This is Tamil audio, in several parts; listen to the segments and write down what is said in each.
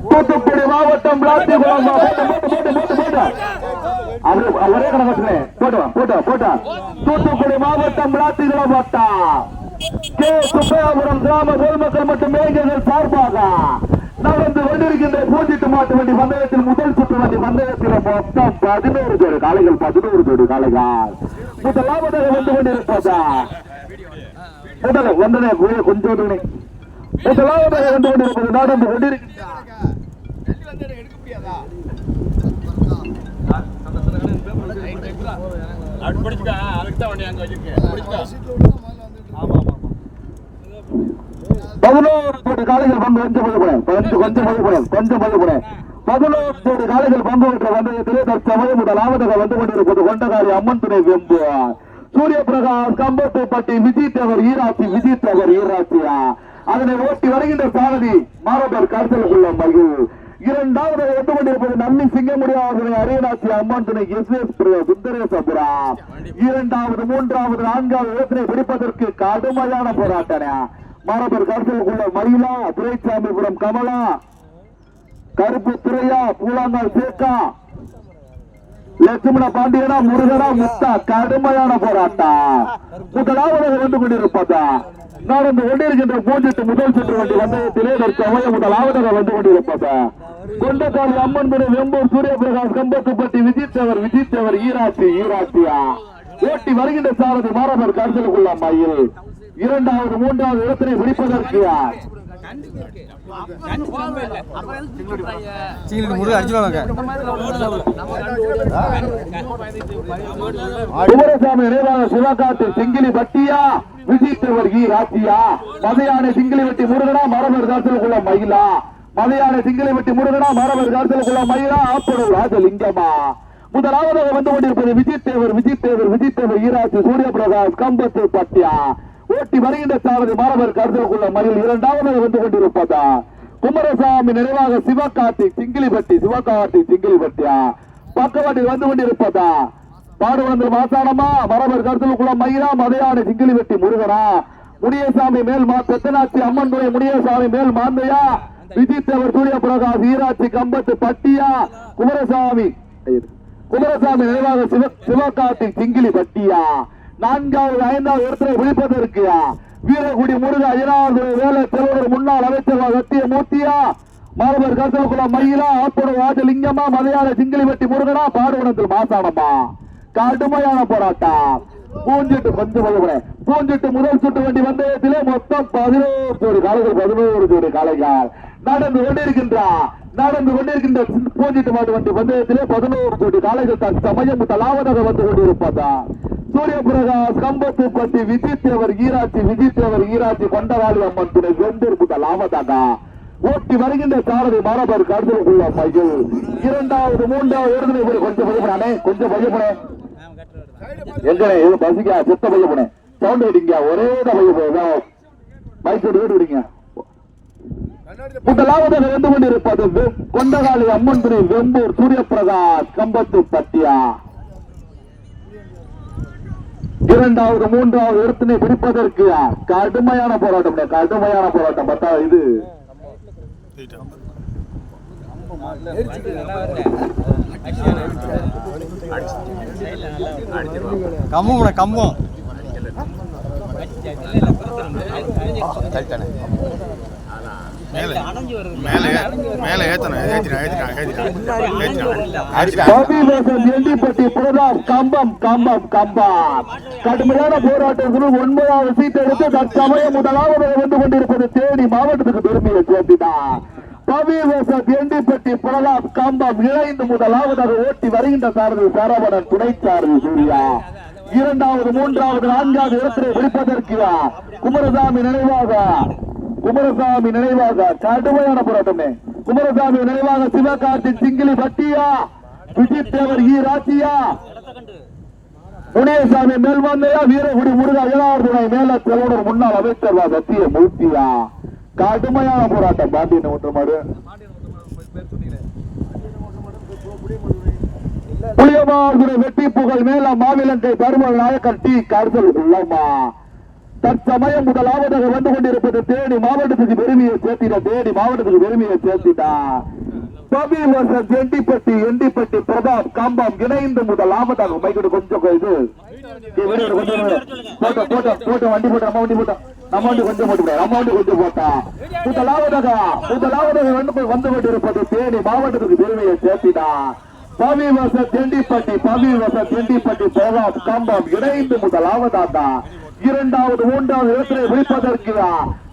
தூத்துக்குடி மாவட்டம் ஒரே கணக்கு போட்டா தூத்துக்குடி மாவட்டம் விளாத்திகுளம் வட்டம் கே சுப்பையாபுரம் கிராம பொதுமக்கள் மற்றும் இளைஞர்கள் சார்பாக நடந்து கொண்டிருக்கின்ற பூஞ்சிட்டு மாட்டு வண்டி பந்தயத்தில் முதல் சுற்று வண்டி பந்தயத்தில் மொத்தம் 11 ஜோடி காளைகள் 11 ஜோடி காளைகள் முதலாவதாக வந்து கொண்டிருப்பதா வந்தனே கொஞ்சம் முதலாவதாக வந்து கொண்டிருப்பது நடந்து கொண்டிருக்கின்ற காலைகள் பங்கு கொஞ்சம் 11 கோடி காலைகள் பங்கு பெற்ற வந்தயத்திலே தற்சமயம் முதலாவதாக வந்து கொண்டிருப்பது கொண்டகாரி அம்மன் துணை வெம்பு சூரிய பிரகாஷ் கம்பத்துப்பட்டி விஜித் அவர் ஈராட்சியா அதனை ஓட்டி வருகின்ற சாரதி மாரபர் கருத்தலுக்குள்ள மகிழ் இரண்டாவது வந்து கொண்டிருப்பது நன்னி சிங்கமுடியாவதனை அரியநாச்சி அம்மன் துணை சுந்தரேசபுரா இரண்டாவது மூன்றாவது நான்காவது இடத்தினை பிடிப்பதற்கு கடுமையான போராட்டன மாரபர் கருத்தலுக்குள்ள மகிழா துரைசாமிபுரம் கமலா கருப்பு துறையா பூலாங்கால் சேக்கா லட்சுமண பாண்டியனா முருகனா முத்தா கடுமையான போராட்டம் முதலாவதாக வந்து கொண்டிருப்பதா நடந்து கொண்டிருக்கின்ற பூஞ்சிட்டு முதல் சுற்று வண்டி வந்தயத்திலே தற்சமயம் முதலாவதாக வந்து கொண்டிருப்பதா கொண்டகாரி அம்மன் துணை வெம்பூர் சூரிய பிரகாஷ் கம்பத்துப்பட்டி விஜித் அவர் ஈராட்சியா ஓட்டி வருகின்ற சாரதி மாரபர் கருத்தலுக்குள்ள மயில் இரண்டாவது மூன்றாவது இடத்தினை பிடிப்பதற்கு குமரசாமி நினைவாக சிவகாட்டு சிங்கிலி பட்டியா விஜித்தவர் ஈராட்சியா மதையான சிங்கிலி வெட்டி முருகனா மரபர் காலத்திற்குள்ள மயிலா மதையான சிங்கிலி வெட்டி முருகனா மரபர் காலத்திற்குள்ள மயிலா ஆப்பனூர் ராஜலிங்கமா முதலாவதாக வந்து கொண்டிருப்பது விஜித்தேவர் ஈராட்சி சூரிய பிரகாஷ் கம்பத்து பட்டியா ஓட்டி வருகின்ற சாரதி மாரபர் கருத்தலுக்குள்ள மயில் இரண்டாவதாக வந்து கொண்டிருப்பதா குமரசாமி நினைவாக சிவகாட்டி சிங்கிலி பட்டியா பக்கவாட்டில் வந்து கொண்டிருப்பதா பாடுவந்த மாசாணமா மரபர் கருத்தலுக்குள்ள மயிலா மதையான சிங்கிலி வெட்டி முருகனா முனியசாமி மேல் பெத்தனாட்சி அம்மன் துறை முனியசாமி மேல் மாந்தையா விஜித்தவர் சூரிய பிரகாஷ் ஈராட்சி கம்பத்து பட்டியா குமரசாமி நினைவாக சிவகாட்டி சிங்கிலி பட்டியா நான்காவது ஐந்தாவது இடத்திலே விழிப்பதற்கு வீரகுடி முருக ஐயனார் வேலை தலைவர் முன்னாள் அமைச்சர் சத்திய மூர்த்தியா மாரபர் கருத்தலுக்குள்ள மயிலா ஆப்பனூர் ராஜலிங்கமா மலையாள சிங்கிலி வெட்டி முருகனா பாடுவனத்தில் மாசாணமா கடுமையான போராட்டம் பூஞ்சிட்டு முதல் சுற்று வண்டி வந்தயத்திலே மொத்தம் 11 ஜோடி காளைகள் நடந்து கொண்டிருக்கின்ற பூஞ்சிட்டு மாட்டு வண்டி வந்தயத்திலே 11 ஜோடி காளைகள் தற்சமயம் முதலாவதாக வந்து கொண்டிருப்பதா சூரிய பிரகாஷ் கம்பத்துப்பட்டி விஜித்தவர் ஈராட்சி கொண்டவாளி அம்மன் துணை வெந்தூர் முதலாவதாக ஓட்டி வருகின்ற சாரதி மாரபர் கருத்தலுக்குள்ள மகிழ் இரண்டாவது மூன்றாவது இடத்துல கொஞ்சம் பையப்பனே எங்க பசிக்கா செத்த பையப்பனே சவுண்ட் விடுங்க ஒரே பையப்போ பைக் விடுங்க முதலாவதாக வந்து கொண்டிருப்பது கொண்டகாளி அம்மன் துணை வெம்பூர் சூரிய பிரகாஷ் கம்பத்து பட்டியா இரண்டாவது மூன்றாவது இடத்தினை பிடிப்பதற்கு கடுமையான போராட்டம் பார்த்தா இது கம்பம் கடுமையான போராட்டத்தில் 9வது சீட் எடுத்து தற்சமயம் முதலாவதாக வந்து கொண்டிருப்பது தேனி மாவட்டத்துக்கு பெருமையை சேர்த்தினார் பிரதாப் கம்பம் இணைந்து முதலாவதாக ஓட்டி வருகின்ற சாரதி சரவணன் துணை சாரதி சூர்யா இரண்டாவது மூன்றாவது நான்காவது இடத்திலே பிடிப்பதற்கு குமரசாமி நினைவாக கடுமையான போராட்டமே குமரசாமி நினைவாக சிவகாட்டி சிங்கிலி பட்டியா விஜித்தவர் ஈராட்சியா முனியசாமி மேல்வாந்தையா வீரகுடி முருக ஐயனார் துணை மேல தலைவர் முன்னாள் அமைச்சர் சத்திய மூர்த்தியா கடுமையான போராட்டம் பாண்டியன் ஒன்று மாடு புளியமார் வெட்டி புகழ் மேல மாவிலங்கை தரும நாயக்கர் டி கருதல் உள்ளமா தற்சமயம் முதலாவதாக வந்து கொண்டிருப்பது தேனி மாவட்டத்துக்கு பெருமையை சேர்த்திட தேனி மாவட்டத்துக்கு பெருமையை சேர்த்திட்டா பவி வசந்த் எண்டிப்பட்டி பிரதாப் காம்பம் இணைந்து முதலாவதாக மைக்கோடு கொஞ்சம் இது போட்டோ வண்டி போட்டோம் நம்ம வண்டி போட்டோம் நம்ம வண்டி கொஞ்சம் போட்டு நம்ம வண்டி கொஞ்சம் போட்டா முதலாவதாக வந்து கொண்டிருப்பது தேனி மாவட்டத்துக்கு பெருமையை சேர்த்திடா பவி வசந்த் எண்டிப்பட்டி பிரதாப் காம்பம் இணைந்து முதலாவதாக இரண்டாவது மூன்றாவது இடத்திலே பிடிப்பதற்கு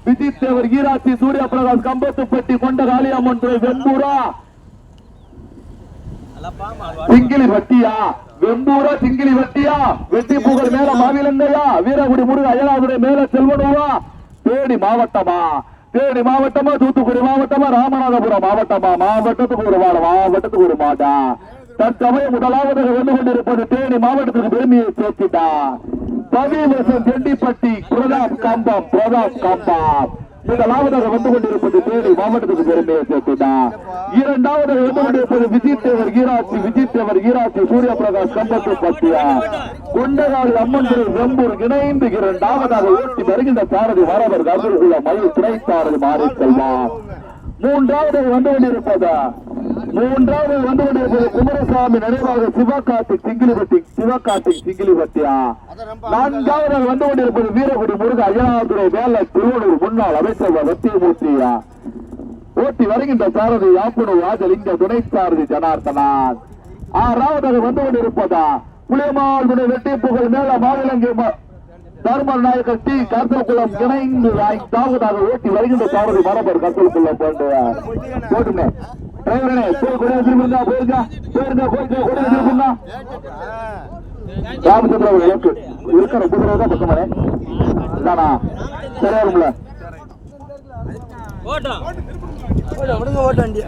விஜித் தேவர் ஈராட்சி சூர்யா பிரகாஷ் கம்பத்துப்பட்டி கொண்ட காளியம்மன் துறை வெம்பூரா சிங்கிலி வட்டியா வெட்டி புகழ் மேல மாவிலங்கையா வீரகுடி முருக அயலாதுரை மேல செல்வனுவா தேனி மாவட்டமா தூத்துக்குடி மாவட்டமா ராமநாதபுரம் மாவட்டத்துக்கு ஒரு மாடா தற்சமயம் முதலாவதாக வந்து கொண்டிருப்பது தேனி மாவட்டத்துக்கு பெருமையை சேர்த்துட்டா பவி வசந்த் எண்டிப்பட்டி பிரதாப் காம்பம் முதலாவதாக வந்து கொண்டிருப்பது தேனி மாவட்டத்துக்கு பெருமையை சேர்த்துட்டா இரண்டாவதாக வந்து கொண்டிருப்பது விஜித் தேவர் ஈராட்சி சூர்யா பிரகாஷ் கம்பத்துப்பட்டியா கொண்டகாளி அம்மன் திரு வெம்பூர் இணைந்து இரண்டாவதாக ஓட்டி வருகின்ற சாரதி வரவர் கருதுள்ள மயில் துணைத்தாரதி மாறி செல்வா மூன்றாவதாக வந்து கொண்டிருப்பது குமரசாமி நினைவாக சிவகார்த்திக் சிங்கிலிபட்டியா நான்காவதாக வந்து கொண்டிருப்பது வீரகுடி முருக அய்யனாதுரை வேலை திருவள்ளூர் முன்னாள் அமைச்சர் வத்தியமூர்த்தியா ஓட்டி வருகின்ற சாரதி யாப்புனு ராஜலிங்க துணை சாரதி ஜனார்த்தனான் ஆறாவதாக வந்து கொண்டிருப்பதா புளியமால் துணை வெட்டி புகழ் மேல மாவிலங்கை தர்மர் நாயக்கர் டி கர்த்தகுளம் இணைந்து தாவதாக ஓட்டி வருகின்ற சாரதி மரபர் கர்த்தகுளம் போட்டுமே டிரைவரனே போயிருக்கா ராமச்சந்திர இருக்கிற குதிரை பக்கமானே இதானா சரியா இருக்கும்ல